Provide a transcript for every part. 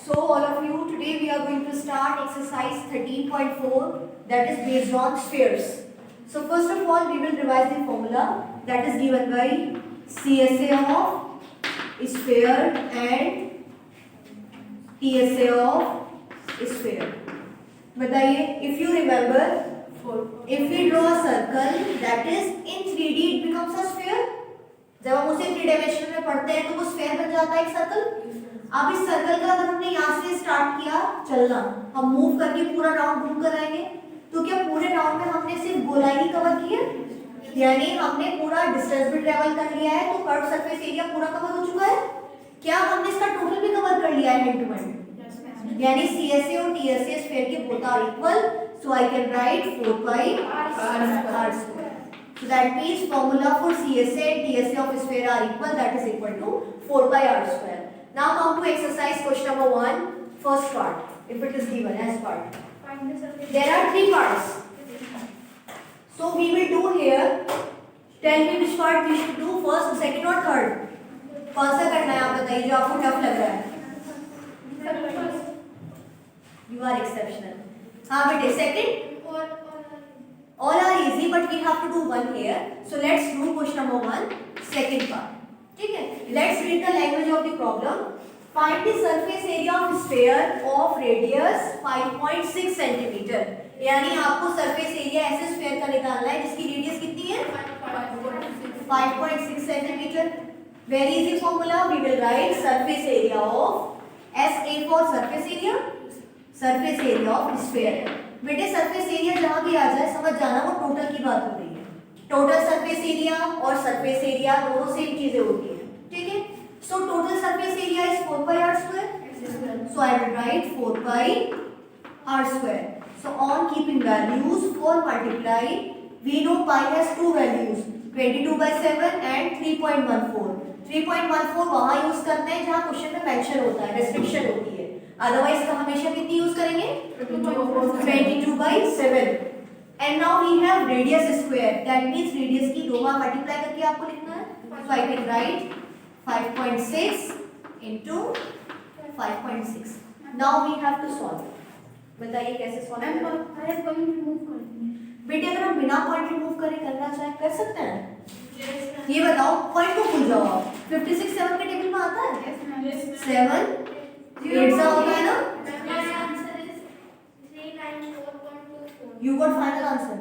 So all of you, today we are going to start exercise 13.4, that is based on spheres. So first of all, we will revise the formula that is given by CSA of sphere and TSA of sphere. बताइए, if you remember, if we draw a circle that is in 3D, it becomes a sphere. जब हम उसे 3 dimension में पढ़ते हैं तो वो sphere बन जाता है एक सर्कल. अब इस सर्कल का अगर हमने यहाँ से स्टार्ट किया चलना, हम मूव करके पूरा राउंड घूम कर आएंगे, तो क्या पूरे राउंड में हमने सिर्फ गोलाई ही कवर की है? यानी हमने पूरा डिस्टेंस भी ट्रेवल कर लिया है, तो कर्व सरफेस एरिया पूरा कवर हो चुका है. क्या हमने इसका टोटल भी कवर कर लिया है एंड टू एंड? यानी CSA और TSA स्फीयर के both are equal, so I can write 4 pi r square. So that means formula for CSA and TSA of sphere are equal, that is equal to 4 pi r square. Now come to exercise question number 1, first part, if it is given as part. There are 3 parts. So we will do here, tell me which part we should do, first, second or third. कौन सा करना है आप बताइए जो आपको tough लग रहा है? You are exceptional. हाँ बेटे, second? All are easy, but we have to do one here. So let's do question number 1, second part. ठीक है? Let's read the language of the problem. Find the surface area of sphere of radius 5.6 centimeter. यानी आपको surface area ऐसे sphere का निकालना है जिसकी radius कितनी है? 5.6 centimeter. Very easy formula. We will write surface area of SA for surface area. Surface area of sphere. बेटे सरफेस एरिया जहां भी आ जाए समझ जाना वो टोटल की बात हो रही है. टोटल सरफेस एरिया और सरफेस एरिया दोनों सेम चीजें होती है. ठीक है? So total surface area is 4 pi r square. So I will write 4 pi r square. So on keeping values, 4 multiply, we know pi has two values, 22/7 and 3.14. 3.14 वहां use करते हैं जहां क्वेश्चन में मेंशन होता है, रेस्ट्रिक्शन होती है. Otherwise का हमेशा कितनी यूज करेंगे? 22/7. And now we have radius square, that means radius की दो बार मल्टीप्लाई करके आपको लिखना है. So I can write 5.6 into 5.6. Now we have to solve. बताइए कैसे सॉल्व करें? बेटे अगर हम बिना पॉइंट रिमूव करे करना चाहे कर सकते हैं? ये बताओ, पॉइंट को भूल जाओ आप. 56 7 के टेबल में आता है? 7 8 सा होता है ना? You got final answer.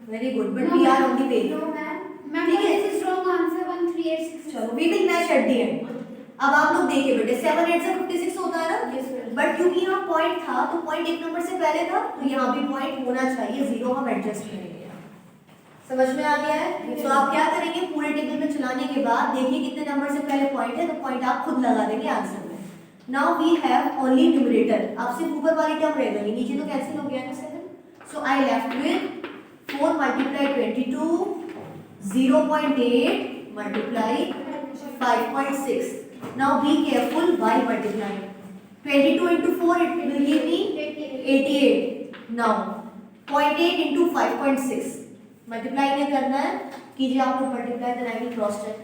Very good. But we are on the way. ठीक है? This is wrong answer. 1386. चलो, we will match at the end. अब आप लोग देखिए बेटे, 7 8 से 56 होता है ना? बट क्योंकि यहाँ पॉइंट था तो पॉइंट एक नंबर से पहले था, तो यहाँ भी पॉइंट होना चाहिए. 0 हम एडजस्ट करेंगे. समझ में आ गया है? तो आप क्या करेंगे, पूरे टेबल में चलाने के बाद देखिए कितने नंबर से पहले पॉइंट है, तो पॉइंट आप खुद लगा देंगे आंसर में. Now we have only numerator. अब सिर्फ ऊपर वाली टर्म रह गई, नीचे तो कैंसिल हो गया ना 7. सो I left with 4 multiply 22, 0.8 multiply 5.6. Now be careful while multiplying. 22 into 4 it will give me 88. Now 0.8 into 5.6 multiply नहीं करना है, कीजिए आप लोग multiply, then I will cross check.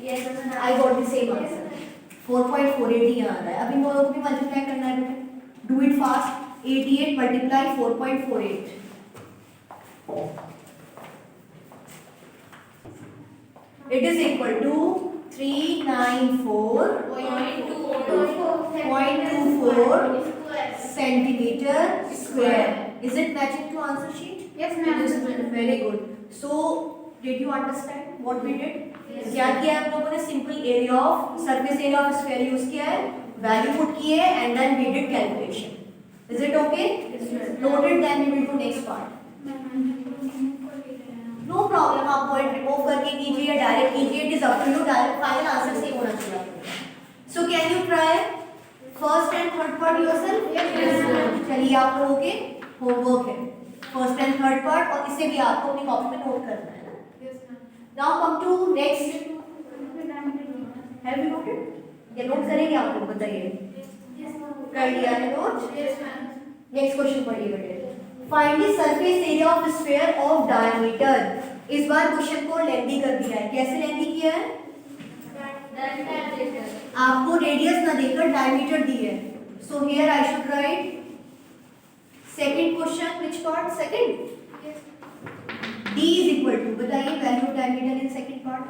Yes, I got the same answer. 4.48 ही आ रहा है. अब इन दोनों को भी मल्टीप्लाई करना है. Do it fast. 88 multiply 4.48. It is equal to 394.24 centimeter square. Is it matching to answer sheet? Yes, ma'am. Very good. So, did you understand what we did? क्या किया है हम लोगों ने? Simple area of surface area of sphere use किया है, value put की है, and then we did calculation. Is it okay? Noted. Then we will do next part. No problem. आप पॉइंट रिमूव करके कीजिए, डायरेक्ट कीजिए, it is up to you. Direct final answer same होना चाहिए. So can you try first and third part yourself? चलिए, आप लोगों के होमवर्क है फर्स्ट एंड थर्ड पार्ट, और इसे भी आपको अपनी कॉपी में नोट करना है. Now come to next. Have you noted? ये नोट करेंगे आप लोग, बताइए. कर लिया है note? Yes, ma'am. Next question पढ़िए बेटे। Find the surface area of sphere of diameter. इस बार क्वेश्चन को लेंथी कर दिया है। कैसे लेंथी किया है? आपको रेडियस ना देकर डायमीटर दी है। So here I should write second question, which part? Second, d is equal to, बताइए value diameter in second part.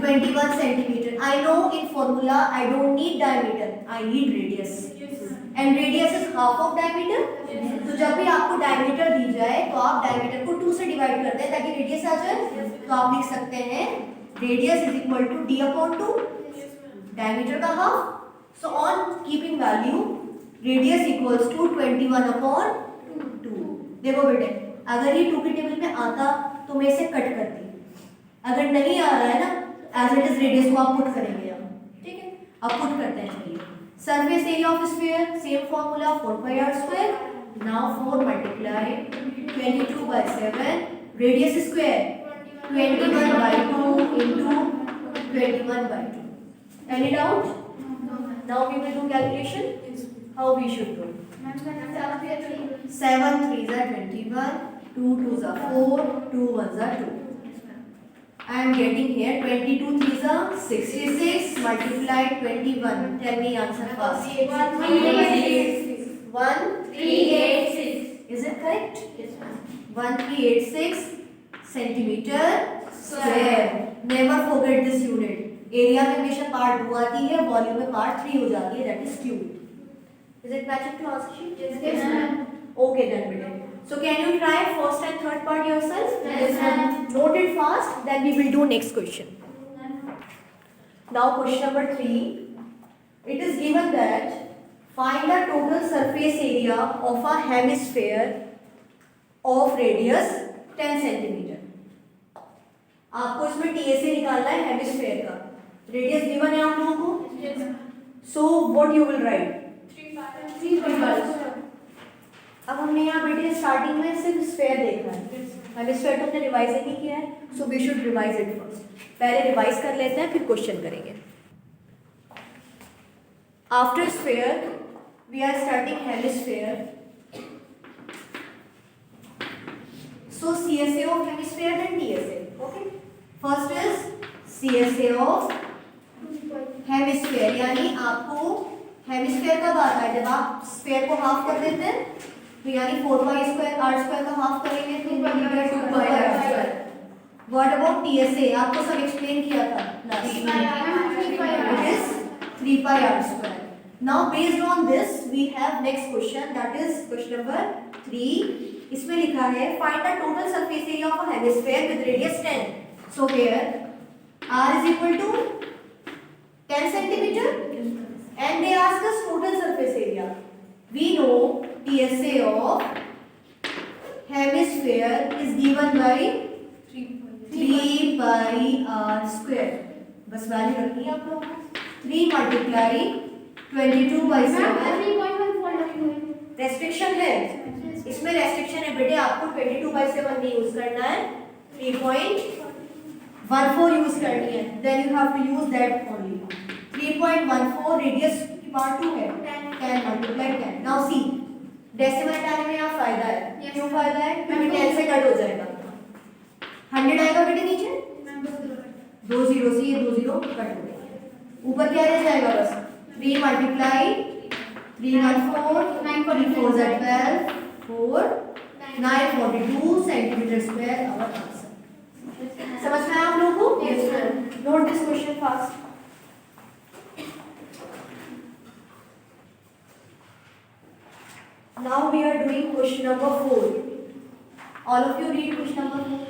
21 centimetre. I know in formula I don't need diameter, I need radius. And radius is half of diameter. तो जब भी आपको diameter दी जाए तो आप diameter को 2 से डिवाइड कर दें ताकि रेडियस आ जाए। तो आप लिख सकते हैं radius is equal to d upon 2, diameter का half. So on keeping value radius equals to 21 upon 2। देखो बेटे, अगर ये 2 के टेबल में आता तो मैं इसे कट करती, अगर नहीं आ रहा है ना एज इट इज रेडियस को आप पुट करेंगे अब, ठीक है? अब पुट करते हैं। चलिए, surface area of sphere same formula 4πr²। Now 4 multiply 22 by 7, radius square 21/2 into 21/2। Any doubt? Now we will do calculation. How we should do? 7 3s are 21, 2 2s are 4, 2 1s are 2. I am getting here 22 3s are 66, multiply 21. Tell me answer fast. 1386. Is it correct? 1386 centimeter square. Never forget this unit. Area में हमेशा part 2 आती है, volume में part 3 हो जाती है, that is cube. Is it matching to answer sheet? Yes, ma'am. Okay then, beta. So can you try first and third part yourself? Yes, ma'am. Note it fast, then we will do next question. Now question number 3. It is given that find the total surface area of a hemisphere of radius 10 centimeter. आपको इसमें TSA निकालना है hemisphere का। Radius given है आप लोगों को। So what you will write? 3 pi. अब हमने यहाँ बेटे स्टार्टिंग में सिर्फ स्फेयर देखा है, हेमिस्फेयर तो हमने रिवाइज ही नहीं किया है। So we should revise it first. पहले रिवाइज कर लेते हैं फिर क्वेश्चन करेंगे। After sphere we are starting hemisphere. So CSA of hemisphere and TSA। Okay, first is CSA of hemisphere, यानी आपको हेमिस्फेयर कब आता है? जब आप स्फेयर को हाफ कर देते हैं, तो यानी 4πr² का हाफ करेंगे तो 2πr²। What about TSA? आपको सब एक्सप्लेन किया था लास्ट में, it is 3πr²। Now based on this we have next question, that is question number 3। इसमें लिखा है find the total surface area of a hemisphere with radius 10। So here r is equal to 10 centimeter and they ask us total surface area. We know TSA of hemisphere is given by 3πr²। बस value रखनी है आप लोगों को। 3 multiply 22 by 7। Restriction है इसमें, restriction है बेटे, आपको 22 by 7 नहीं यूज करना है, 3.14 यूज करनी है। Then you have to use that only. 3.14 radius की पार्ट 2 है, 10 मल्टीप्लाई 10। नाउ सी डेसिमल हटाने में यहाँ फायदा है। क्यों फायदा है? क्योंकि 10 से कट हो जाएगा। 100 आएगा बेटे नीचे, 2 0 से ये 2 0 कट हो गए, ऊपर क्या रह जाएगा? बस 3 multiply 3 1 4 9 4 4 12 4 9 42 centimetre square our answer. समझ में आया आप लोगों को? Yes, ma'am. Note this question fast. Now we are doing question number 4. All of you read question number 4.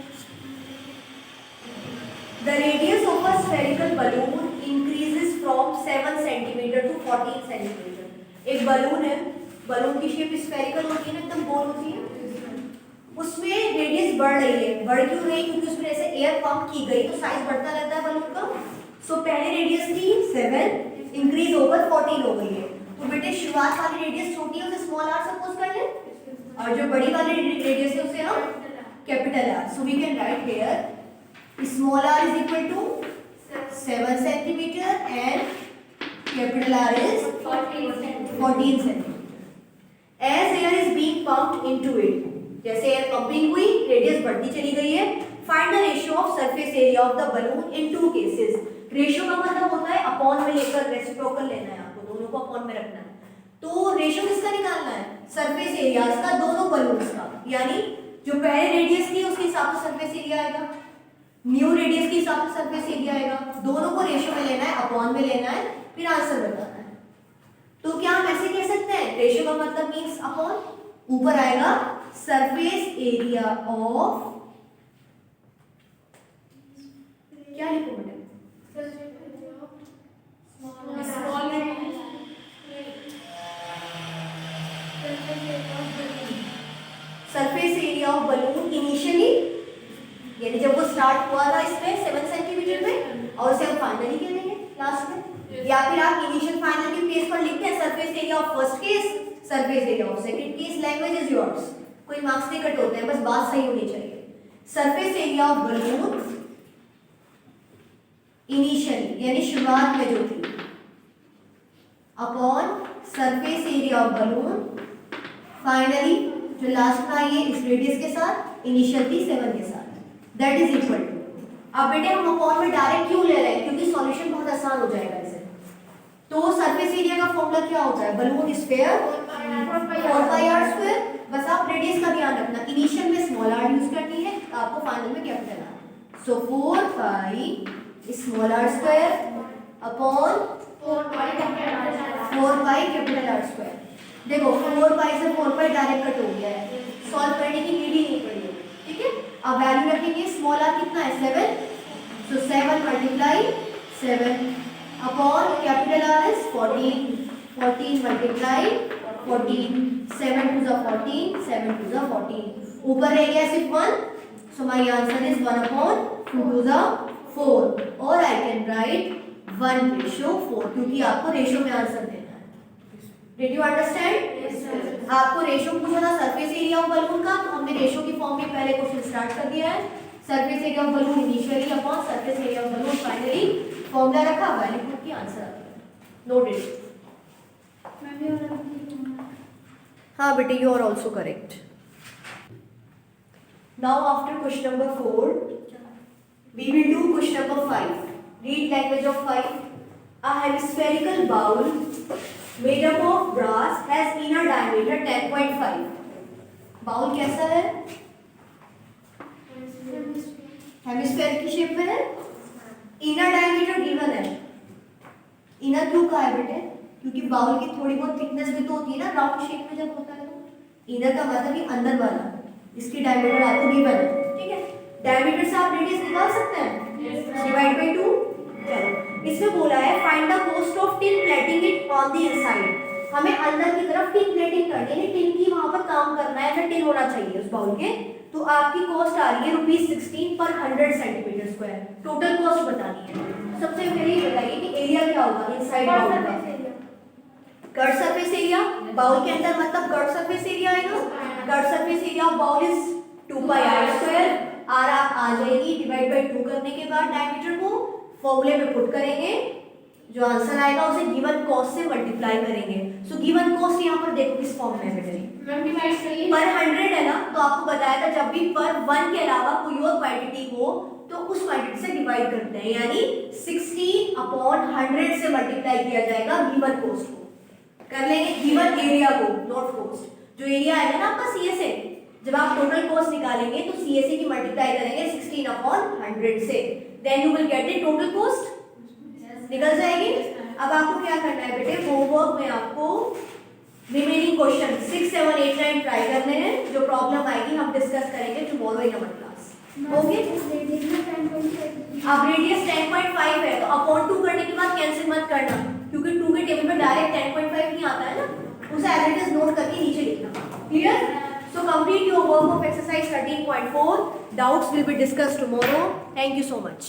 The radius of a spherical balloon increases from 7 centimeter to 14 centimeter. एक balloon है, balloon की shape spherical होती है ना, एकदम गोल होती है, उसमें रेडियस बढ़ रही है। बढ़ क्यों रही? क्योंकि उसमें ऐसे एयर पंप की गई तो साइज बढ़ता रहता है बलून का। सो पहले रेडियस थी 7, इंक्रीज ओवर 14 हो गई है। तो बेटे शुरुआत वाली रेडियस छोटी है, उसे स्मॉल आर सपोज कर ले, और जो बड़ी वाली रेडियस है उसे हम capital R. So we can write here small R is equal to 7 centimetre and capital R is 14 14 centimetre. As air is being pumped into it, जैसे एयर पंपिंग हुई रेडियस बढ़ती चली गई है। Find the ratio of surface area of the balloon in two cases. Ratio का मतलब होता है अपॉन में लेकर रेसिप्रोकल लेना है, आपको दोनों को अपॉन में रखना है। तो रेशियो किसका निकालना है? सरफेस एरियाज का, दोनों बलून्स का, यानी जो पहले रेडियस थी उसके हिसाब से सरफेस एरिया आएगा, न्यू रेडियस के हिसाब से सरफेस एरिया आएगा। दोनों को रेशियो में लेना है, अपॉन में लेना है, फिर आंसर बताना है। तो क्या हम ऐसे कह सकते हैं रेशियो का मतलब मींस अपॉन, ऊपर आएगा सरफेस एरिया ऑफ, क्या लिखो बेटा? Surface area of balloon initially, यानी जब वो स्टार्ट हुआ था इसमें 7 सेंटीमीटर में, और उसे हम फाइनली कह देंगे लास्ट में। या फिर आप इनिशियल फाइनल के पेज पर लिखते हैं surface area of first case, surface area of second case, language is yours, कोई मार्क्स नहीं कट होते हैं, बस बात सही होनी चाहिए। Surface area of balloon initially यानी शुरुआत में जो थी, upon surface area of balloon finally जो लास्ट में आई है इस रेडियस के साथ, इनिशियल थी 7 के साथ, दैट इज इक्वल टू। अब बेटे हम अपॉन में डायरेक्ट क्यों ले रहे हैं? क्योंकि सॉल्यूशन बहुत आसान हो जाएगा इसे। तो सरफेस एरिया का फॉर्मूला क्या होता है? Balloon sphere 4πr²। बस आप रेडियस का ध्यान रखना, इनिशियल में स्मॉल r यूज करनी है, आपको फाइनल में capital r। So 4π small r² upon 4π capital R²। देखो 4π से 4π डायरेक्ट कट हो गया है, सॉल्व करने की नीड ही नहीं पड़ी है, ठीक है। अब वैल्यू रखेंगे, स्मॉल r कितना है? 7, सो 7 multiply 7 upon capital R is 14, 14 multiply 14, 7 2 जा 14, 7 2 जा 14, ऊपर रह गया सिर्फ 1, so my answer is 1 upon 2 2 जा 4, और आई कैन राइट 1/4, क्योंकि आपको रेशियो में आंसर देना है। Did you understand? आपको रेशियो पूछा था सरफेस एरिया ऑफ बलून का, तो हमने रेशियो की फॉर्म में पहले क्वेश्चन स्टार्ट कर दिया है। Surface area of balloon initially upon surface area of balloon finally, formula रखा, वैल्यू पुट की, आंसर आ गया। नोटेड? हाँ बेटे, you are also correct. Now after question number 4 we will do question number 5. Read language of 5. A hemispherical bowl made up of brass has inner diameter 10.5. Bowl कैसा है? Hemisphere की shape में है। Inner diameter given है। Inner क्यों कहा है बेटे? क्योंकि बाउल की थोड़ी बहुत थिकनेस भी तो होती है ना, राउंड शेप में जब होता है तो। इनर का मतलब कि अंदर वाला, इसकी डायमीटर आपको गिवन है, ठीक है। डायमीटर से आप रेडियस निकाल सकते हैं, डिवाइड बाय 2। चलो, इसमें बोला है find the cost of tin plating it on the inside. हमें अंदर की तरफ टिन प्लेटिंग करनी है, टिन की वहां पर काम करना है, टिन होना चाहिए उस बाउल के। तो आपकी कॉस्ट आ रही है ₹16 पर 100 सेंटीमीटर स्क्वायर। टोटल कॉस्ट बतानी है। सबसे पहले ये बताइए कि एरिया क्या होगा इनसाइड बाउल का? कर्व सरफेस एरिया, बाउल के अंदर मतलब कर्व सरफेस एरिया आएगा। Curve surface area of bowl is 2πr²। R आप आ जाएगी, डिवाइड बाय 2 करने के बाद डायमीटर को फॉर्मूले में पुट करेंगे, जो आंसर आएगा उसे गिवन कॉस्ट से मल्टीप्लाई करेंगे। सो गिवन कॉस्ट यहाँ पर देखो किस फॉर्म में है, पर 100 है ना, तो आपको बताया था जब भी पर 1 के अलावा कोई और क्वांटिटी हो तो उस क्वांटिटी से डिवाइड करते हैं, यानी 16/100 से मल्टीप्लाई किया जाएगा गिवन कॉस्ट को। कर लेंगे गिवन एरिया को, नॉट कॉस्ट। जो एरिया आएगा ना आपका सीएसए, जब आप टोटल कॉस्ट निकालेंगे तो सीएसए की मल्टीप्लाई करेंगे 16/100 से, then you will get the total cost, निकल जाएगी। अब आपको क्या करना है बेटे, होमवर्क में आपको रिमेनिंग क्वेश्चन 6, 7, 8, 9 ट्राई करने हैं। जो प्रॉब्लम आएगी हम डिस्कस करेंगे tomorrow in our class, okay. अब रेडियस 10.5 है, तो अपॉन 2 करने के बाद कैंसिल मत करना, क्योंकि 2 के टेबल में डायरेक्ट 10.5 नहीं आता है ना, उसे एज इट इज नोट करके नीचे लिखना, clear. So complete your work of exercise 13.4. Doubts will be discussed tomorrow. Thank you so much.